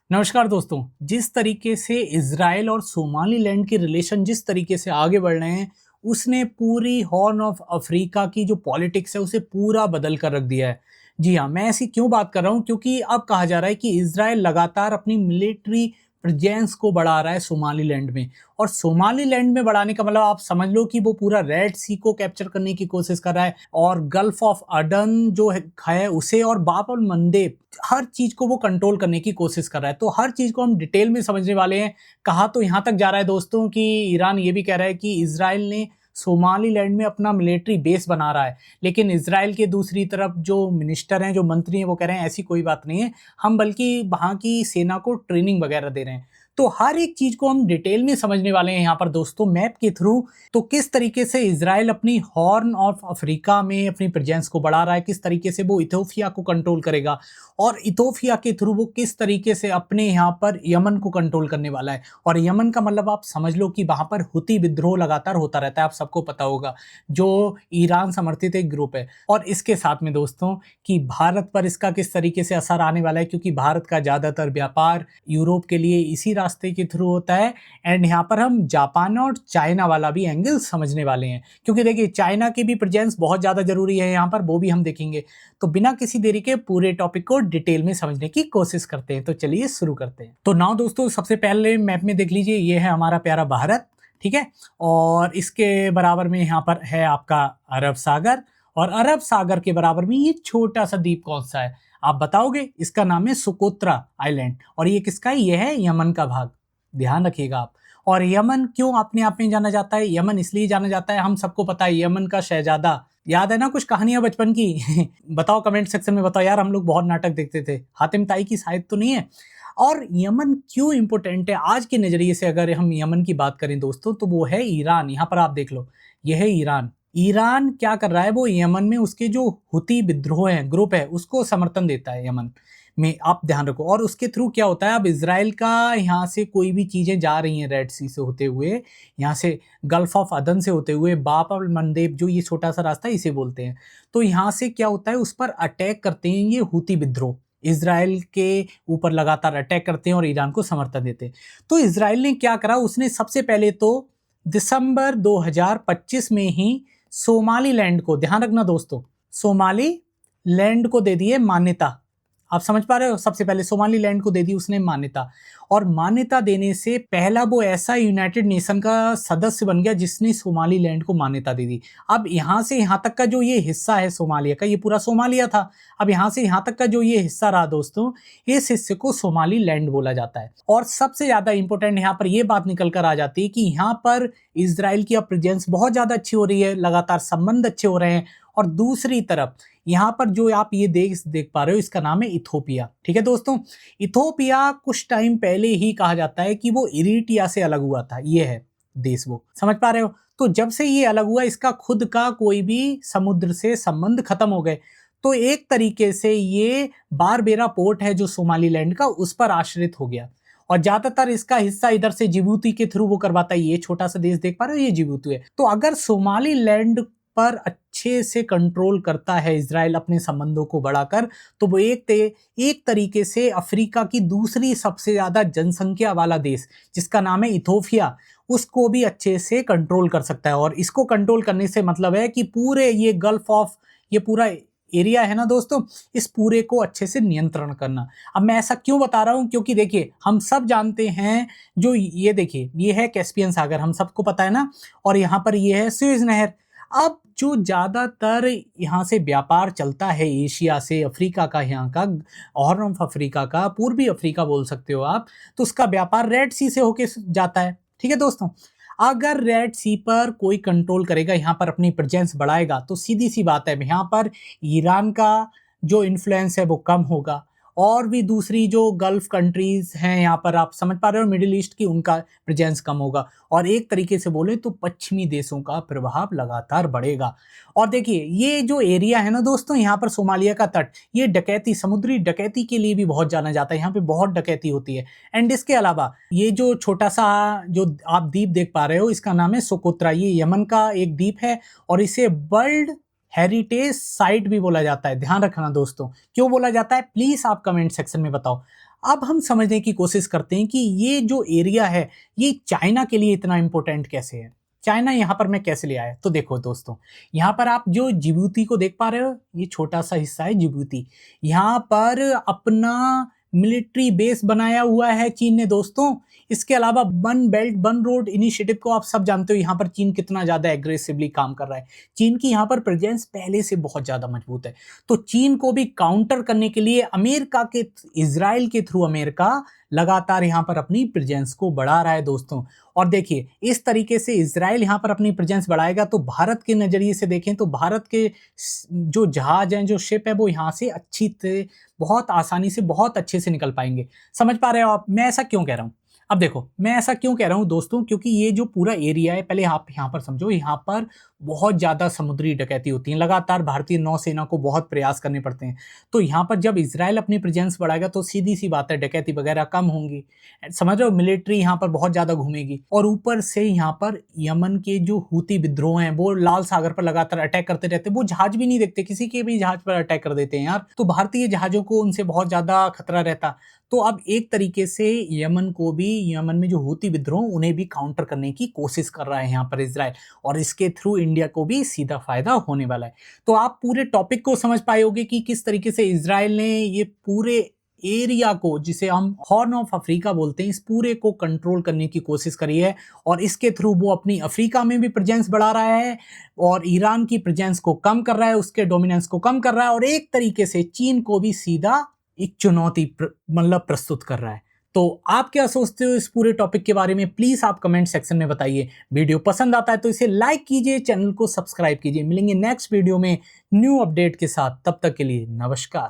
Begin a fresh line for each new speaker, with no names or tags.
नमस्कार दोस्तों। जिस तरीके से इज़राइल और सोमालीलैंड के रिलेशन जिस तरीके से आगे बढ़ रहे हैं, उसने पूरी हॉर्न ऑफ अफ्रीका की जो पॉलिटिक्स है उसे पूरा बदल कर रख दिया है। जी हाँ, मैं ऐसी क्यों बात कर रहा हूँ, क्योंकि अब कहा जा रहा है कि इज़राइल लगातार अपनी मिलिट्री प्रेजेंस को बढ़ा रहा है सोमालीलैंड में। और सोमालीलैंड में बढ़ाने का मतलब आप समझ लो कि वो पूरा रेड सी को कैप्चर करने की कोशिश कर रहा है, और गल्फ ऑफ अडन जो है उसे, और बाब अल मंदेब, हर चीज को वो कंट्रोल करने की कोशिश कर रहा है। तो हर चीज को हम डिटेल में समझने वाले हैं। कहा तो यहाँ तक जा रहा है दोस्तों कि ईरान ये भी कह रहा है कि इजराइल ने सोमालीलैंड में अपना मिलिट्री बेस बना रहा है, लेकिन इजराइल के दूसरी तरफ जो मिनिस्टर हैं, जो मंत्री हैं, वो कह रहे हैं ऐसी कोई बात नहीं है, हम बल्कि वहाँ की सेना को ट्रेनिंग वगैरह दे रहे हैं। तो हर एक चीज को हम डिटेल में समझने वाले हैं यहाँ पर दोस्तों, मैप के थ्रू। तो किस तरीके से इजराइल अपनी हॉर्न ऑफ अफ्रीका में अपनी प्रेजेंस को बढ़ा रहा है, किस तरीके से वो इथोपिया को कंट्रोल करेगा, और इथोपिया के थ्रू वो किस तरीके से अपने यहाँ पर यमन को कंट्रोल करने वाला है। और यमन का मतलब आप समझ लो कि वहां पर हुती विद्रोह लगातार होता रहता है, आप सबको पता होगा, जो ईरान समर्थित एक ग्रुप है। और इसके साथ में दोस्तों कि भारत पर इसका किस तरीके से असर आने वाला है, क्योंकि भारत का ज्यादातर व्यापार यूरोप के लिए इसी रास्ते के थ्रू होता है। एंड यहाँ पर हम जापान और चाइना वाला भी एंगल समझने वाले हैं, क्योंकि देखिए चाइना की भी प्रेजेंस बहुत ज्यादा जरूरी है यहाँ पर, वो भी हम देखेंगे। तो बिना किसी देरी के पूरे टॉपिक को डिटेल में समझने की कोशिश करते हैं। तो चलिए शुरू करते हैं। तो नाउ दोस्तों, सबसे पहले मैप में देख लीजिए, ये है हमारा प्यारा भारत, ठीक है। और इसके बराबर में यहाँ पर है आपका अरब सागर, और अरब सागर के बराबर में ये छोटा सा द्वीप कौन सा है आप बताओगे? इसका नाम है सुकोत्रा आइलैंड। और ये किसका है? ये है यमन का भाग, ध्यान रखिएगा आप। और यमन क्यों अपने आप में जाना जाता है? यमन इसलिए जाना जाता है, हम सबको पता है, यमन का शहजादा, याद है ना कुछ कहानियां बचपन की? बताओ कमेंट सेक्शन में, बताओ यार, हम लोग बहुत नाटक देखते थे। हातिम ताई की शायद तो नहीं है। और यमन क्यों इंपॉर्टेंट है आज के नजरिए से? अगर हम यमन की बात करें दोस्तों, तो वो है ईरान। यहाँ पर आप देख लो, ये है ईरान। ईरान क्या कर रहा है? वो यमन में उसके जो हुती विद्रोह है, ग्रुप है, उसको समर्थन देता है यमन में, आप ध्यान रखो। और उसके थ्रू क्या होता है, अब इजराइल का यहाँ से कोई भी चीजें जा रही हैं रेड सी से होते हुए, यहाँ से गल्फ ऑफ अदन से होते हुए, बाब अल मंदेब, जो ये छोटा सा रास्ता है, इसे बोलते हैं। तो यहाँ से क्या होता है, उस पर अटैक करते हैं ये हुती विद्रोह, इजराइल के ऊपर लगातार अटैक करते हैं और ईरान को समर्थन देते हैं। तो इजराइल ने क्या करा, उसने सबसे पहले तो दिसंबर 2025 में ही सोमालीलैंड को, ध्यान रखना दोस्तों, सोमाली लैंड को दे दिए मान्यता। आप समझ पा रहे हो? सबसे पहले सोमालीलैंड को दे दी उसने मान्यता। और मान्यता देने से पहला वो ऐसा यूनाइटेड नेशन का सदस्य बन गया जिसने सोमालीलैंड को मान्यता दे दी। अब यहाँ से यहाँ तक का जो ये हिस्सा है सोमालिया का, ये पूरा सोमालिया था। अब यहाँ से यहाँ तक का जो ये हिस्सा रहा दोस्तों, इस हिस्से को सोमालीलैंड बोला जाता है। और सबसे ज्यादा इंपॉर्टेंट यहाँ पर ये बात निकल कर आ जाती है कि यहाँ पर इजराइल की अब प्रेजेंस बहुत ज्यादा अच्छी हो रही है, लगातार संबंध अच्छे हो रहे हैं। और दूसरी तरफ यहाँ पर जो आप ये देख पा रहे हो, इसका नाम है इथोपिया, ठीक है दोस्तों। इथोपिया कुछ टाइम पहले ही कहा जाता है कि वो इरिट्रिया से अलग हुआ था, ये है देश, वो समझ पा रहे हो। तो जब से ये अलग हुआ, इसका खुद का कोई भी समुद्र से संबंध खत्म हो गए। तो एक तरीके से ये बारबेरा पोर्ट है जो सोमालीलैंड का, उस पर आश्रित हो गया। और ज्यादातर इसका हिस्सा इधर से जिबूती के थ्रू वो करवाता है। ये छोटा सा देश देख पा रहे हो, ये जिबूती है। तो अगर सोमालीलैंड पर अच्छे से कंट्रोल करता है इजराइल अपने संबंधों को बढ़ाकर, तो वो एक तरीके से अफ्रीका की दूसरी सबसे ज्यादा जनसंख्या वाला देश, जिसका नाम है इथोपिया, उसको भी अच्छे से कंट्रोल कर सकता है। और इसको कंट्रोल करने से मतलब है कि पूरे ये गल्फ ऑफ, ये पूरा एरिया है ना दोस्तों, इस पूरे को अच्छे से नियंत्रण करना। अब मैं ऐसा क्यों बता रहा हूं, क्योंकि देखिए हम सब जानते हैं, जो ये देखिए, ये है कैस्पियन सागर, हम सबको पता है ना। और यहाँ पर ये है सुएज नहर। अब जो ज्यादातर यहाँ से व्यापार चलता है एशिया से अफ्रीका का, यहाँ का हॉर्न ऑफ अफ्रीका का, पूर्वी अफ्रीका बोल सकते हो आप, तो उसका व्यापार रेड सी से होके जाता है, ठीक है दोस्तों। अगर रेड सी पर कोई कंट्रोल करेगा, यहाँ पर अपनी प्रेजेंस बढ़ाएगा, तो सीधी सी बात है, यहाँ पर ईरान का जो इन्फ्लुएंस है वो कम होगा। और भी दूसरी जो गल्फ कंट्रीज हैं, यहाँ पर आप समझ पा रहे हो, मिडिल ईस्ट की, उनका प्रेजेंस कम होगा। और एक तरीके से बोले तो पश्चिमी देशों का प्रभाव लगातार बढ़ेगा। और देखिए ये जो एरिया है ना दोस्तों, यहाँ पर सोमालिया का तट, ये डकैती, समुद्री डकैती के लिए भी बहुत जाना जाता है, यहाँ पे बहुत डकैती होती है। एंड इसके अलावा ये जो छोटा सा जो आप द्वीप देख पा रहे हो, इसका नाम है सोकोत्रा, ये यमन का एक द्वीप है। और इसे वर्ल्ड हेरिटेज साइट भी बोला जाता है, ध्यान रखना दोस्तों। क्यों बोला जाता है, प्लीज आप कमेंट सेक्शन में बताओ। अब हम समझने की कोशिश करते हैं कि ये जो एरिया है ये चाइना के लिए इतना इंपॉर्टेंट कैसे है, चाइना यहाँ पर मैं कैसे ले आया। तो देखो दोस्तों, यहाँ पर आप जो जिबूती को देख पा रहे हो, ये छोटा सा हिस्सा है जिबूती। यहाँ पर अपना मिलिट्री बेस बनाया हुआ है चीन ने दोस्तों। इसके अलावा one belt one road initiative को आप सब जानते हो, यहाँ पर चीन कितना ज्यादा एग्रेसिवली काम कर रहा है। चीन की यहाँ पर प्रेजेंस पहले से बहुत ज्यादा मजबूत है। तो चीन को भी काउंटर करने के लिए अमेरिका के इजराइल के थ्रू अमेरिका लगातार यहाँ पर अपनी प्रेजेंस को बढ़ा रहा है दोस्तों। और देखिए, इस तरीके से इजराइल यहाँ पर अपनी प्रेजेंस बढ़ाएगा तो भारत के नजरिए से देखें तो भारत के जो जहाज हैं, जो शिप है, वो यहाँ से बहुत आसानी से बहुत अच्छे से निकल पाएंगे। समझ पा रहे हो आप मैं ऐसा क्यों कह रहा हूँ? अब देखो, मैं ऐसा क्यों कह रहा हूं दोस्तों, क्योंकि ये जो पूरा एरिया है, पहले आप यहां पर समझो, यहां पर बहुत ज्यादा समुद्री डकैती होती है, लगातार भारतीय नौसेना को बहुत प्रयास करने पड़ते हैं। तो यहां पर जब इजराइल अपनी प्रेजेंस बढ़ाएगा तो सीधी सी बात है, डकैती वगैरह कम होंगी, समझ रहे हो, मिलिट्री यहां पर बहुत ज्यादा घूमेगी। और ऊपर से यहां पर यमन के जो हूती विद्रोह हैं वो लाल सागर पर लगातार अटैक करते रहते हैं, वो जहाज भी नहीं देखते, किसी के भी जहाज पर अटैक कर देते हैं यार। तो भारतीय जहाजों को उनसे बहुत ज्यादा खतरा रहता। तो अब एक तरीके से यमन में जो हूती विद्रोह, उन्हें भी काउंटर करने की कोशिश कर रहा है यहाँ पर इजराइल, और इसके थ्रू इंडिया को भी सीधा फायदा होने वाला है। तो आप पूरे टॉपिक को समझ पाए होगे कि किस तरीके से इजराइल ने ये पूरे एरिया को, जिसे हम हॉर्न ऑफ अफ्रीका बोलते हैं, इस पूरे को कंट्रोल करने की कोशिश करी है। और इसके थ्रू वो अपनी अफ्रीका में भी प्रेजेंस बढ़ा रहा है और ईरान की प्रेजेंस को कम कर रहा है, उसके डोमिनेंस को कम कर रहा है, और एक तरीके से चीन को भी सीधा एक चुनौती मतलब प्रस्तुत कर रहा है। तो आप क्या सोचते हो इस पूरे टॉपिक के बारे में, प्लीज आप कमेंट सेक्शन में बताइए। वीडियो पसंद आता है तो इसे लाइक कीजिए, चैनल को सब्सक्राइब कीजिए। मिलेंगे नेक्स्ट वीडियो में न्यू अपडेट के साथ, तब तक के लिए नमस्कार।